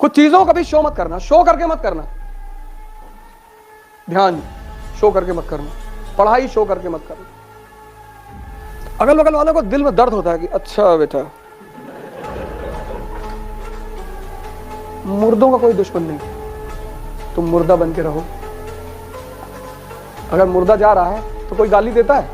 कुछ चीजों को कभी शो मत करना, शो करके मत करना। ध्यान शो करके मत करना, पढ़ाई शो करके मत करना। अगल बगल वालों को दिल में दर्द होता है कि अच्छा बेटा, मुर्दों का कोई दुश्मन नहीं, तुम मुर्दा बन के रहो। अगर मुर्दा जा रहा है तो कोई गाली देता है?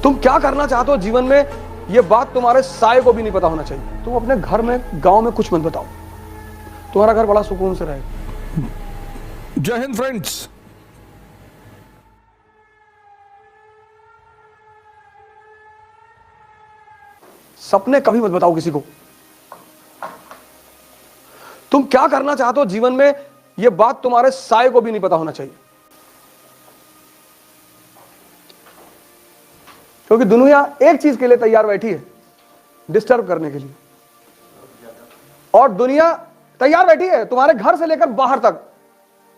तुम क्या करना चाहते हो जीवन में, यह बात तुम्हारे साये को भी नहीं पता होना चाहिए। तुम अपने घर में, गांव में कुछ मत बताओ, तुम्हारा घर बड़ा सुकून से रहेगा। जय हिंद फ्रेंड्स। सपने कभी मत बताओ किसी को। तुम क्या करना चाहते हो जीवन में, यह बात तुम्हारे साये को भी नहीं पता होना चाहिए। क्योंकि दुनिया एक चीज के लिए तैयार बैठी है, डिस्टर्ब करने के लिए। और दुनिया तैयार बैठी है तुम्हारे घर से लेकर बाहर तक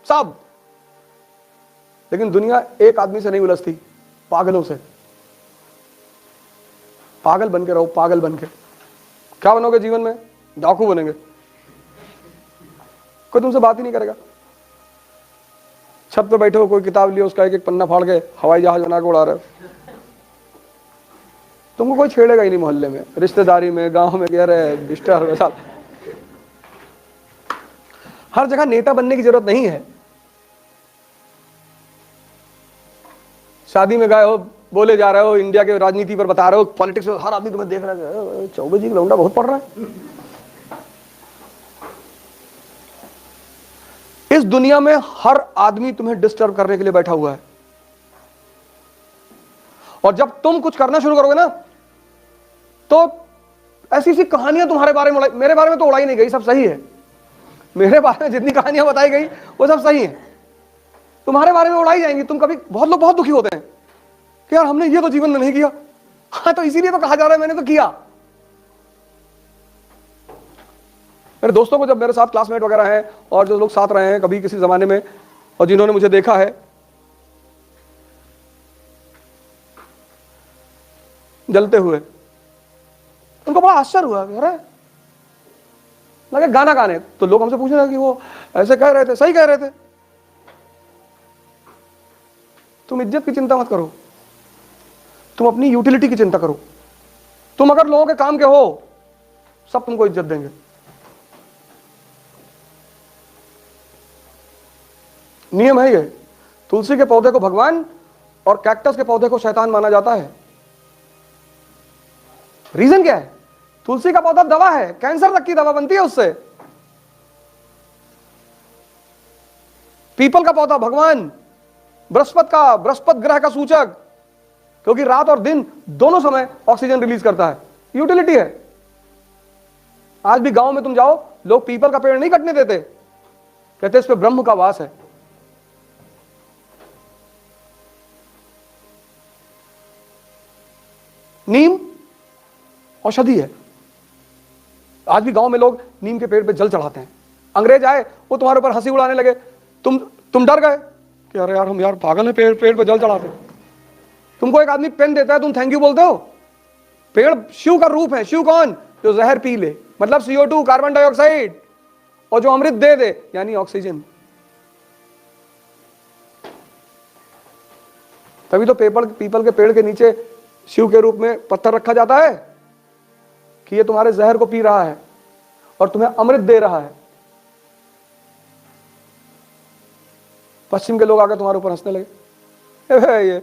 सब। लेकिन दुनिया एक आदमी से नहीं उलझती, पागलों से। पागल बन के रहो, पागल बन के। क्या बनोगे जीवन में? डाकू बनेंगे। कोई तुमसे बात ही नहीं करेगा। छत पे बैठे हो, कोई किताब लियो, उसका एक एक पन्ना फाड़ के हवाई जहाज बना के उड़ा रहे हो। तुमको कोई छेड़ेगा ही नहीं मोहल्ले में, रिश्तेदारी में, गांव में। कह रहे डिस्टर्ब साल। हर जगह नेता बनने की जरूरत नहीं है। शादी में गए हो, बोले जा रहे हो, इंडिया के राजनीति पर बता रहे हो, पॉलिटिक्स में हर आदमी तुम्हें देख रहा है, चौबे जी का लौंडा बहुत पढ़ रहा है। इस दुनिया में हर आदमी तुम्हें डिस्टर्ब करने के लिए बैठा हुआ है। और जब तुम कुछ करना शुरू करोगे ना, तो ऐसी ऐसी कहानियां तुम्हारे बारे में, मेरे बारे में तो उड़ाई नहीं गई, सब सही है। मेरे बारे में जितनी कहानियां बताई गई वो सब सही है। तुम्हारे बारे में उड़ाई जाएंगी। तुम कभी, बहुत लोग बहुत दुखी होते हैं कि यार हमने ये तो जीवन में नहीं किया। हाँ, तो इसीलिए तो कहा जा रहा है मैंने तो किया। मेरे दोस्तों को, जब मेरे साथ क्लासमेट वगैरह हैं और जो लोग साथ रहे हैं कभी किसी जमाने में, और जिन्होंने मुझे देखा है, जलते हुए, उनको बड़ा आश्चर्य हुआ। अरे लगे गाना गाने, तो लोग हमसे पूछने लगे कि वो ऐसे कह रहे थे, सही कह रहे थे। तुम इज्जत की चिंता मत करो, तुम अपनी यूटिलिटी की चिंता करो। तुम अगर लोगों के काम के हो, सब तुमको इज्जत देंगे। नियम है ये। तुलसी के पौधे को भगवान और कैक्टस के पौधे को शैतान माना जाता है। रीजन क्या है? तुलसी का पौधा दवा है, कैंसर तक की दवा बनती है उससे। पीपल का पौधा भगवान, बृहस्पति ग्रह का सूचक, क्योंकि रात और दिन दोनों समय ऑक्सीजन रिलीज करता है। यूटिलिटी है। आज भी गांव में तुम जाओ, लोग पीपल का पेड़ नहीं कटने देते, कहते इस पे ब्रह्म का वास है। नीम औषधि है। आज भी गांव में लोग नीम के पेड़ पे जल चढ़ाते हैं। अंग्रेज आए, वो तुम्हारे ऊपर हंसी उड़ाने लगे, तुम डर गए कि अरे यार हम यार पागल है, पेड़ पे जल चढ़ाते। तुमको एक आदमी पेन देता है, तुम थैंक यू बोलते हो। पेड़ शिव का रूप है। शिव कौन? जो जहर पी ले, मतलब CO2, कार्बन डाइऑक्साइड, और जो अमृत दे दे, यानी ऑक्सीजन। तभी तो पीपल के पेड़ के नीचे शिव के रूप में पत्थर रखा जाता है कि ये तुम्हारे जहर को पी रहा है और तुम्हें अमृत दे रहा है। पश्चिम के लोग आकर तुम्हारे ऊपर हंसने लगे। ये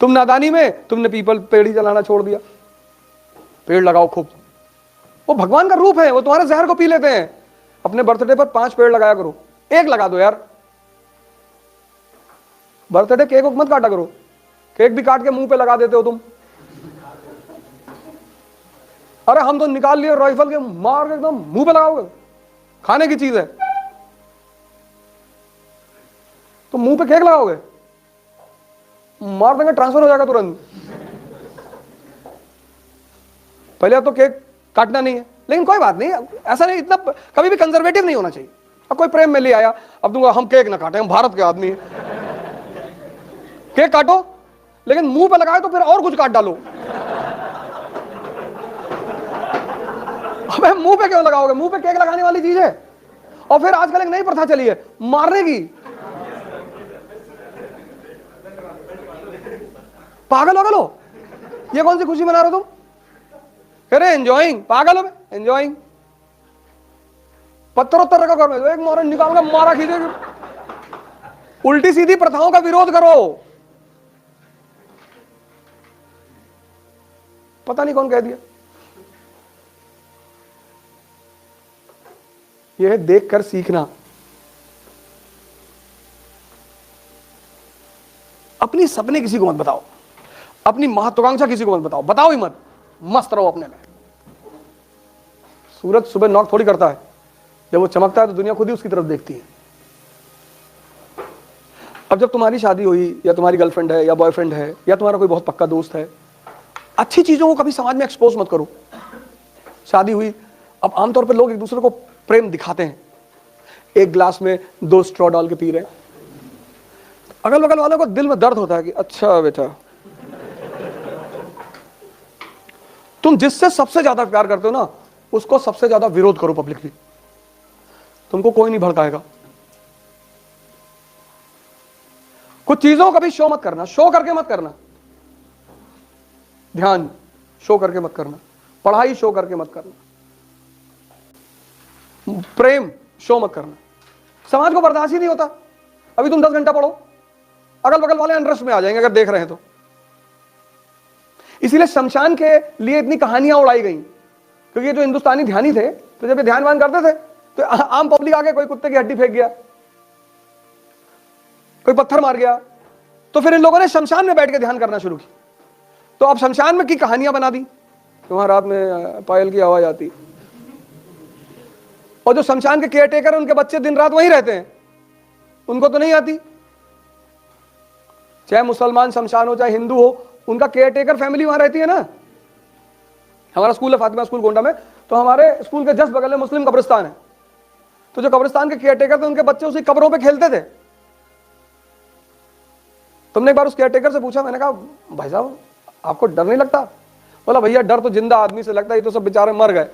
तुम नादानी में तुमने पीपल पेड़ ही जलाना छोड़ दिया। पेड़ लगाओ खूब, वो भगवान का रूप है, वो तुम्हारे जहर को पी लेते हैं। अपने बर्थडे पर 5 पेड़ लगाया करो, एक लगा दो यार। बर्थडे केक मत काटा करो, केक भी काट के मुंह पे लगा देते हो तुम। अरे हम तो निकाल लिए राइफल के, मार के एकदम मुंह पे लगाओगे। खाने की चीज है, तो मुंह पे केक लगाओगे, मार देंगे, ट्रांसफर हो जाएगा तुरंत। पहले तो केक काटना नहीं है, लेकिन कोई बात नहीं, ऐसा नहीं, इतना कभी भी कंजर्वेटिव नहीं होना चाहिए। अब कोई प्रेम में ले आया, अब दूंगा हम केक ना काटे, हम भारत के आदमी हैं। केक काटो, लेकिन मुंह पे लगाए तो फिर और कुछ काट डालो। अबे मुंह पे क्यों लगाओगे? मुंह पे केक लगाने वाली चीज है। और फिर आजकल एक नई प्रथा चली है मारने की। पागल हो गलो, ये कौन सी खुशी मना रहे हो तुम? कह रहे एंजॉइंग, पागल हो एंजॉइंग। पत्थर उत्तर रखा घर में, एक मोरन निकाल कर मारा खींचे। उल्टी सीधी प्रथाओं का विरोध करो। पता नहीं कौन कह दिया। यह देखकर सीखना। अपनी सपने किसी को मत बताओ, अपनी महत्वाकांक्षा किसी को मत बताओ, बताओ ही मत, मस्त रहो अपने में। सूरज सुबह नॉक थोड़ी करता है, जब वो चमकता है तो दुनिया खुद ही उसकी तरफ देखती है। अब जब तुम्हारी शादी हुई, या तुम्हारी गर्लफ्रेंड है या बॉयफ्रेंड है, या तुम्हारा कोई बहुत पक्का दोस्त है, अच्छी चीजों को कभी समाज में एक्सपोज मत करो। शादी हुई, अब आमतौर पर लोग एक दूसरे को प्रेम दिखाते हैं, एक गिलास में 2 स्ट्रॉ डाल के पी रहे हैं। अगल बगल वालों को दिल में दर्द होता है कि अच्छा बेटा, तुम जिससे सबसे ज्यादा प्यार करते हो ना, उसको सबसे ज्यादा विरोध करो पब्लिकली, तुमको कोई नहीं भड़काएगा। कुछ चीजों का भी शो मत करना, शो करके मत करना। ध्यान शो करके मत करना, पढ़ाई शो करके मत करना, प्रेम शो मत करना। समाज को बर्दाश्त ही नहीं होता। अभी तुम 10 घंटा पढ़ो, अगल बगल वाले इंटरेस्ट में आ जाएंगे अगर देख रहे हैं तो। इसीलिए शमशान के लिए इतनी कहानियां उड़ाई गई, क्योंकि जो हिंदुस्तानी ध्यानी थे, तो जब ये ध्यानवान करते थे तो आम पब्लिक आके कोई कुत्ते की हड्डी फेंक गया, कोई पत्थर मार गया, तो फिर इन लोगों ने शमशान में बैठ के ध्यान करना शुरू किया। तो अब शमशान में की कहानियां बना दी कि वहां रात में पायल की आवाज आती, और जो शमशान के केयरटेकर है उनके बच्चे दिन रात वहीं रहते हैं, उनको तो नहीं आती। चाहे मुसलमान शमशान हो चाहे हिंदू हो, उनका केयरटेकर फैमिली वहां रहती है ना। हमारा स्कूल है फातिमा स्कूल गोंडा में, तो हमारे स्कूल के जस्ट बगल में मुस्लिम कब्रिस्तान है। तो जो कब्रिस्तान के केयरटेकर थे, उनके बच्चे उसी कब्रों पे खेलते थे। तुमने एक बार उस केयरटेकर से पूछा, मैंने कहा भाई साहब आपको डर नहीं लगता? बोला भैया डर तो जिंदा आदमी से लगता है, ये तो सब बेचारे मर गए।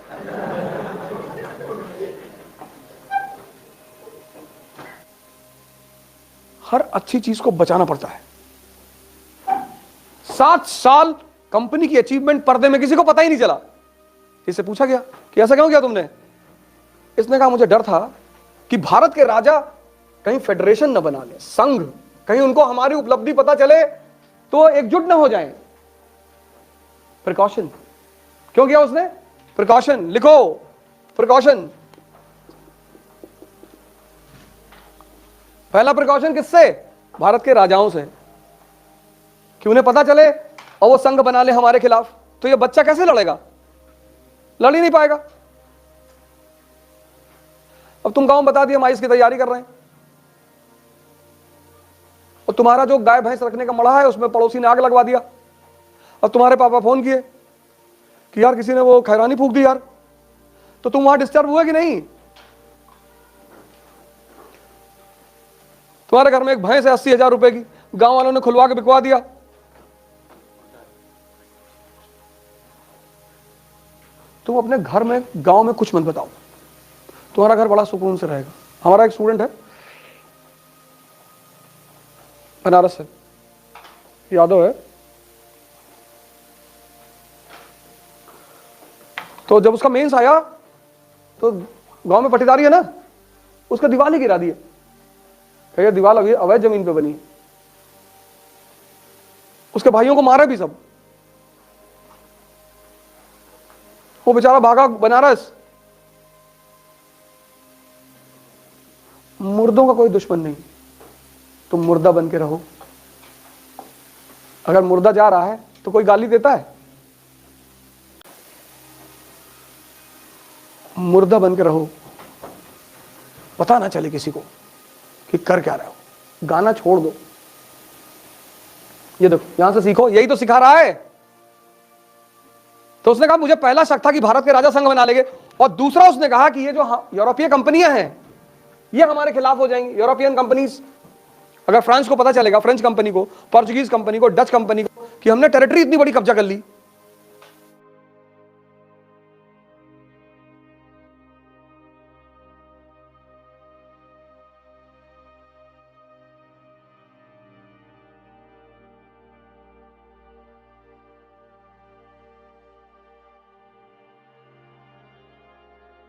हर अच्छी चीज को बचाना पड़ता है। 7 साल कंपनी की अचीवमेंट पर्दे में किसी को पता ही नहीं चला। इससे पूछा गया कि ऐसा क्यों किया तुमने? इसने कहा मुझे डर था कि भारत के राजा कहीं फेडरेशन न बना ले, संघ, कहीं उनको हमारी उपलब्धि पता चले तो एकजुट न हो जाएं। प्रिकॉशन। क्यों किया उसने? प्रिकॉशन। लिखो, प्रिकॉशन। पहला प्रिकॉशन किससे? भारत के राजाओं से, कि उन्हें पता चले और वो संघ बना ले हमारे खिलाफ, तो ये बच्चा कैसे लड़ेगा? लड़ ही नहीं पाएगा। अब तुम गांव में बता दिया हम आइस की तैयारी कर रहे हैं, और तुम्हारा जो गाय भैंस रखने का मड़ा है उसमें पड़ोसी ने आग लगवा दिया, और तुम्हारे पापा फोन किए कि यार किसी ने वो खैरानी फूंक दी यार, तो तुम वहां डिस्टर्ब हुए कि नहीं? तुम्हारे घर में एक भैंस है 80,000 रुपए की, गांव वालों ने खुलवा के बिकवा दिया, तुम अपने घर में गांव में कुछ मत बताओ, तुम्हारा घर बड़ा सुकून से रहेगा। हमारा एक स्टूडेंट है बनारस से, यादव है, तो जब उसका मेंस आया तो गांव में पटीदारी है ना, उसका दीवार ही गिरा दिया। ये दीवार अभी अवैध जमीन पे बनी है। उसके भाइयों को मारा भी सब, वो बेचारा भागा बनारस। मुर्दों का कोई दुश्मन नहीं, तुम मुर्दा बन के रहो। अगर मुर्दा जा रहा है तो कोई गाली देता है? मुर्दा बन के रहो, पता ना चले किसी को कि कर क्या रहे हो। गाना छोड़ दो, ये देखो यहां से सीखो, यही तो सिखा रहा है। तो उसने कहा मुझे पहला शक था कि भारत के राजा संघ बना लेंगे, और दूसरा उसने कहा कि ये जो यूरोपीय कंपनियां हैं ये हमारे खिलाफ हो जाएंगी। यूरोपियन कंपनीज, अगर फ्रांस को पता चलेगा, फ्रेंच कंपनी को, पोर्चुगीज कंपनी को, डच कंपनी को, कि हमने टेरिटरी इतनी बड़ी कब्जा कर ली,